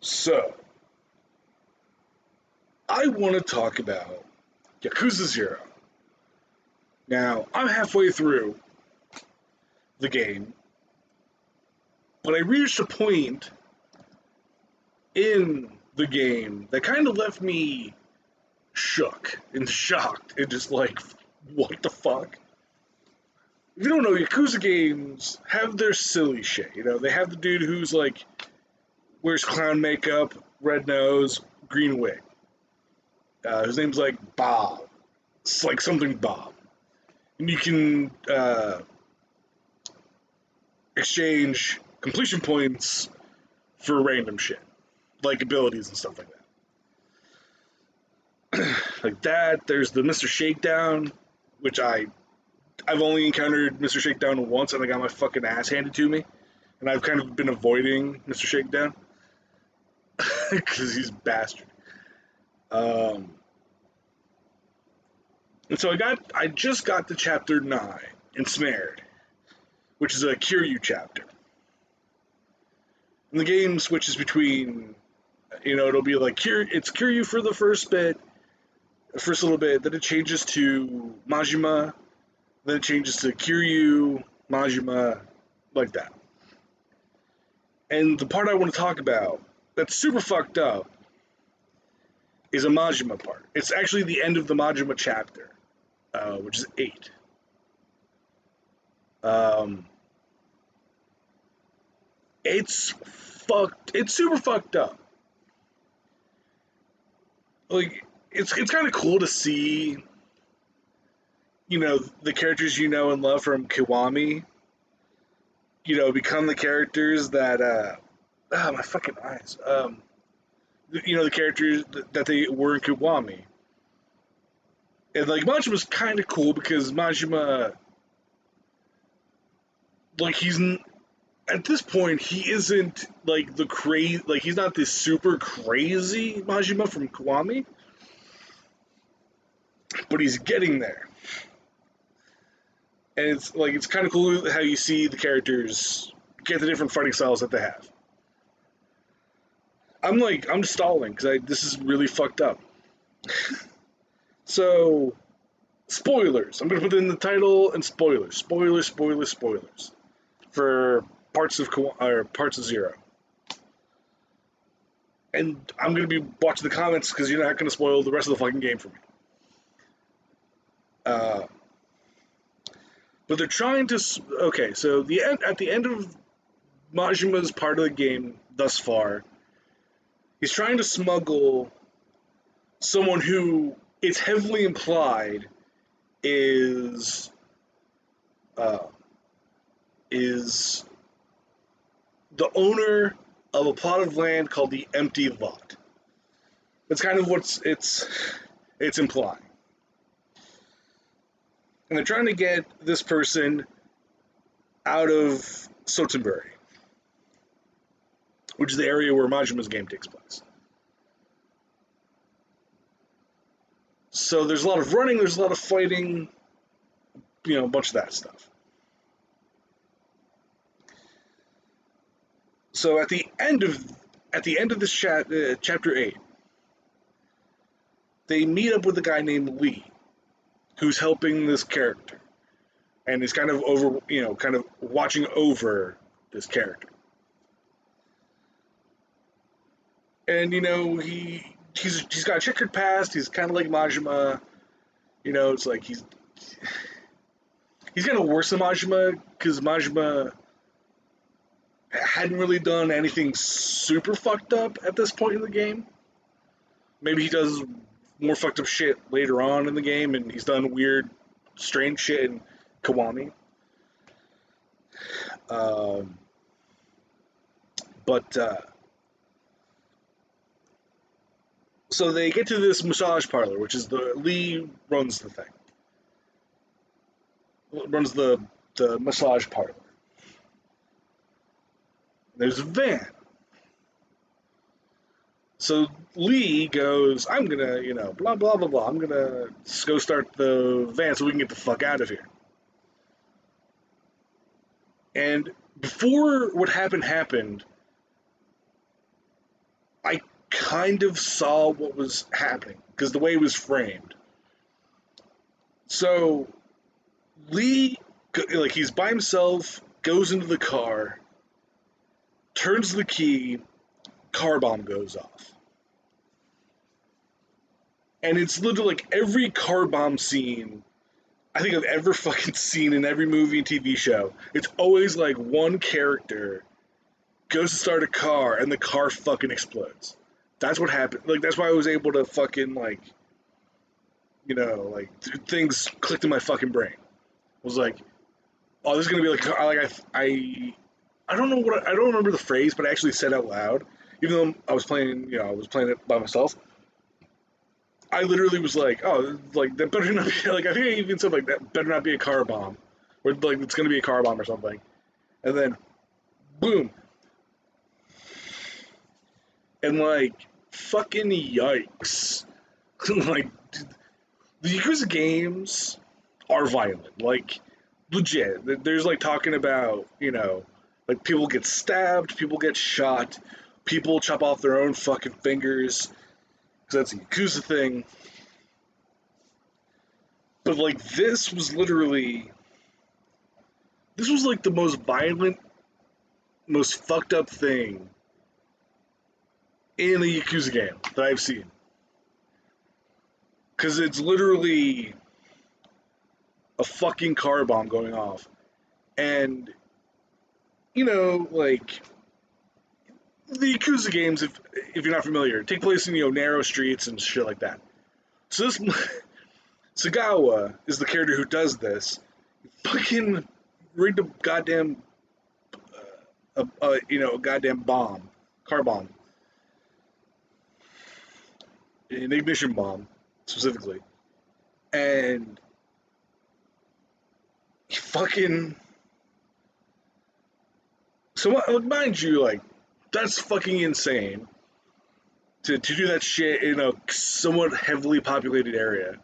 So, I want to talk about Yakuza 0. Now, I'm halfway through the game, but I reached a point in the game that kind of left me shook and shocked and just like, what the fuck? If you don't know, Yakuza games have their silly shit. You know, they have the dude who's like, wears clown makeup, red nose, green wig. His name's like Bob. It's like something Bob. And you can exchange completion points for random shit, like abilities and stuff like that. Like that. There's the Mr. Shakedown, which I've only encountered Mr. Shakedown once, and I got my fucking ass handed to me, and I've kind of been avoiding Mr. Shakedown because he's a bastard. And so I just got to chapter 9, Ensnared, which is a Kiryu chapter. And the game switches between, it'll be like it's Kiryu for the first little bit, then it changes to Majima, then it changes to Kiryu, Majima, like that. And the part I want to talk about that's super fucked up is a Majima part. It's actually the end of the Majima chapter, which is 8. It's super fucked up. Like, it's kind of cool to see, the characters you know and love from Kiwami, become the characters that, my fucking eyes, the characters that they were in Kiwami. And, like, Majima's kind of cool because Majima, like, at this point, he isn't, like, he's not this super crazy Majima from Kiwami, but he's getting there. And it's kind of cool how you see the characters get the different fighting styles that they have. I'm stalling because this is really fucked up. So, spoilers. I'm going to put it in the title and spoilers. Spoilers for parts of 0. And I'm going to be watching the comments because you're not going to spoil the rest of the fucking game for me. But they're trying to. Okay, so at the end of Majima's part of the game thus far, he's trying to smuggle someone who it's heavily implied is the owner of a plot of land called the Empty Lot. That's kind of what it's implying. And they're trying to get this person out of Sotenbury, which is the area where Majima's game takes place. So there's a lot of running, there's a lot of fighting, a bunch of that stuff. So at the end of this chapter 8, they meet up with a guy named Lee, who's helping this character, and is kind of watching over this character. And he's got a checkered past. He's kind of like Majima. It's like he's kind of worse than Majima because Majima hadn't really done anything super fucked up at this point in the game. Maybe he does more fucked up shit later on in the game, and he's done weird, strange shit in Kiwami. So they get to this massage parlor, which is Lee runs the thing. Runs the massage parlor. There's a van. So Lee goes, I'm gonna, blah, blah, blah, blah. I'm gonna go start the van so we can get the fuck out of here. And before what happened, I kind of saw what was happening because the way it was framed. So Lee, like he's by himself, goes into the car, turns the key, car bomb goes off. And it's literally like every car bomb scene I think I've ever fucking seen in every movie and TV show. It's always like one character goes to start a car and the car fucking explodes. That's what happened. Like that's why I was able to fucking like, like things clicked in my fucking brain. I was like, oh, this is gonna be like I don't know what I don't remember the phrase, but I actually said out loud, even though I was playing, I was playing it by myself. I literally was like, oh, like that better not be like I think I even said like that better not be a car bomb, or like it's gonna be a car bomb or something, and then boom, and like fucking yikes, like the Yakuza games are violent, like legit. There's like talking about like people get stabbed, people get shot, people chop off their own fucking fingers because that's a Yakuza thing. But like this was like the most violent, most fucked up thing in a Yakuza game that I've seen. Because it's literally a fucking car bomb going off. And, like, the Yakuza games, if you're not familiar, take place in, narrow streets and shit like that. So this, Sagawa is the character who does this. Fucking rigged a goddamn, a goddamn bomb, car bomb, an ignition bomb, specifically. And fucking so mind you, like that's fucking insane to do that shit in a somewhat heavily populated area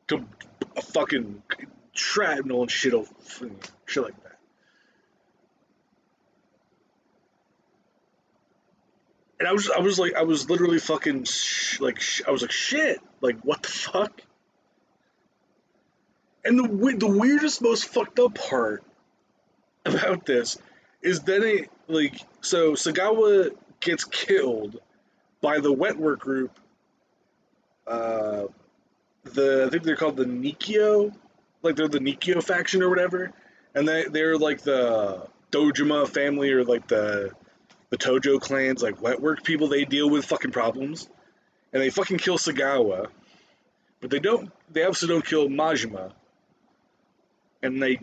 to a fucking shrapnel and shit like that. And I was literally fucking I was like shit, like what the fuck. And the weirdest, most fucked up part about this is then so Sagawa gets killed by the wet work group. Uh, I think they're called the Nikio, like they're the Nikio faction or whatever, and they're like the Dojima family or like the Tojo clans, like wet work people. They deal with fucking problems, and they fucking kill Sagawa, but they don't. They also don't kill Majima, and they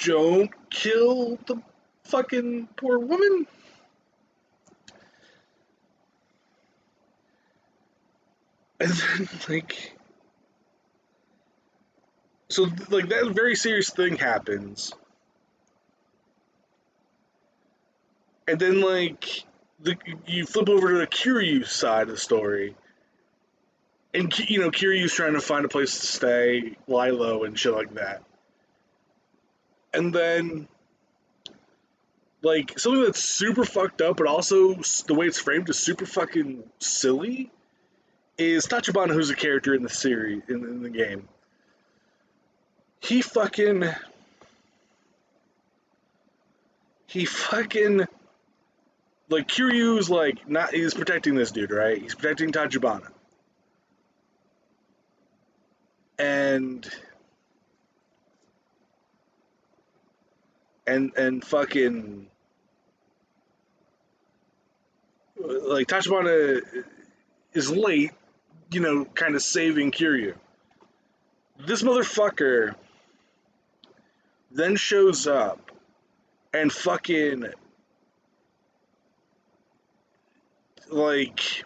don't kill the fucking poor woman. And then so like that very serious thing happens, and then you flip over to the Kiryu side of the story, and Kiryu's trying to find a place to stay, lie low, and shit like that. And then like something that's super fucked up, but also the way it's framed is super fucking silly. Is Tachibana, who's a character in the series in the game? He fucking like Kiryu's like not he's protecting this dude, right? He's protecting Tachibana. And fucking like Tachibana is late, kind of saving Kiryu. This motherfucker then shows up and fucking like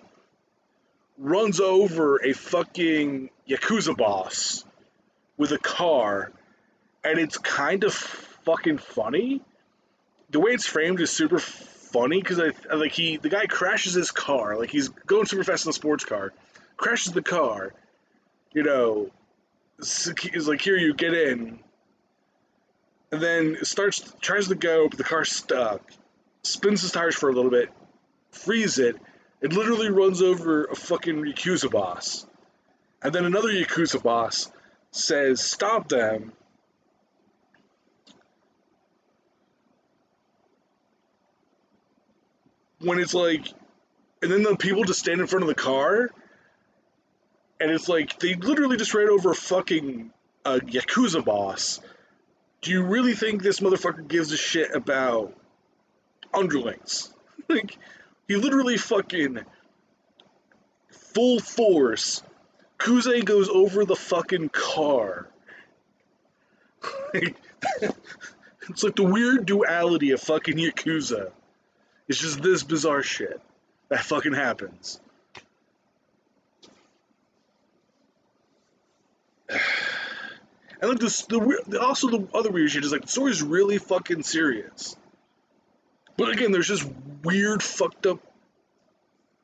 runs over a fucking Yakuza boss with a car, and it's kind of fucking funny. The way it's framed is super funny because the guy crashes his car, like he's going super fast in a sports car, crashes the car, is like, here you get in, and then tries to go, but the car's stuck, spins his tires for a little bit, frees it, It literally runs over a fucking Yakuza boss. And then another Yakuza boss says, stop them. When it's like, and then the people just stand in front of the car, and it's like, they literally just ran over a fucking Yakuza boss. Do you really think this motherfucker gives a shit about underlings? Like, he literally fucking full force. Kuze goes over the fucking car. It's like the weird duality of fucking Yakuza. It's just this bizarre shit that fucking happens. And like also the other weird shit is like the story's really fucking serious. But again, there's just weird, fucked up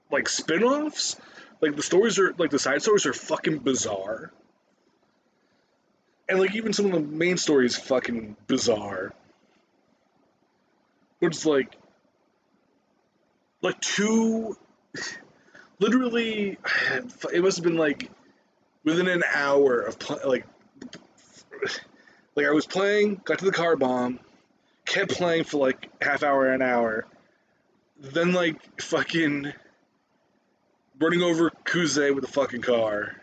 like spin-offs. Like the stories are like the side stories are fucking bizarre. And like even some of the main stories fucking bizarre. But it's like two literally it must have been like within an hour of like I was playing, got to the car bomb, kept playing for like half hour, an hour, then like fucking running over Kuze with a fucking car,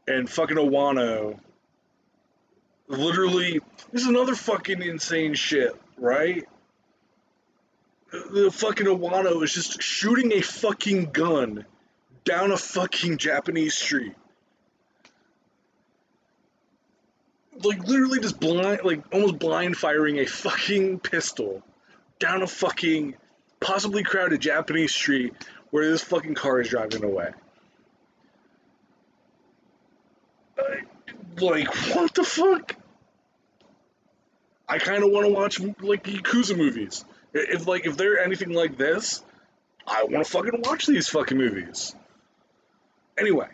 and fucking Owano. Literally, this is another fucking insane shit, right? The fucking Owano is just shooting a fucking gun down a fucking Japanese street. Like literally just blind, like almost blind firing a fucking pistol down a fucking possibly crowded Japanese street where this fucking car is driving away. Like what the fuck? I kind of want to watch like Yakuza movies. If they're anything like this, I want to fucking watch these fucking movies. Anyway,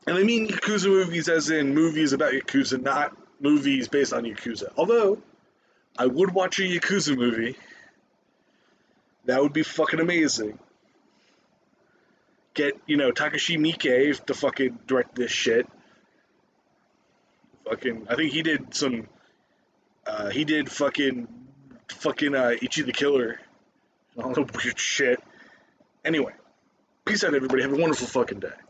and I mean Yakuza movies as in movies about Yakuza, not movies based on Yakuza. Although, I would watch a Yakuza movie. That would be fucking amazing. Get, Takashi Miike to fucking direct this shit. Fucking, I think he did some, he did fucking Ichi the Killer. All the weird shit. Anyway, peace out, everybody. Have a wonderful fucking day.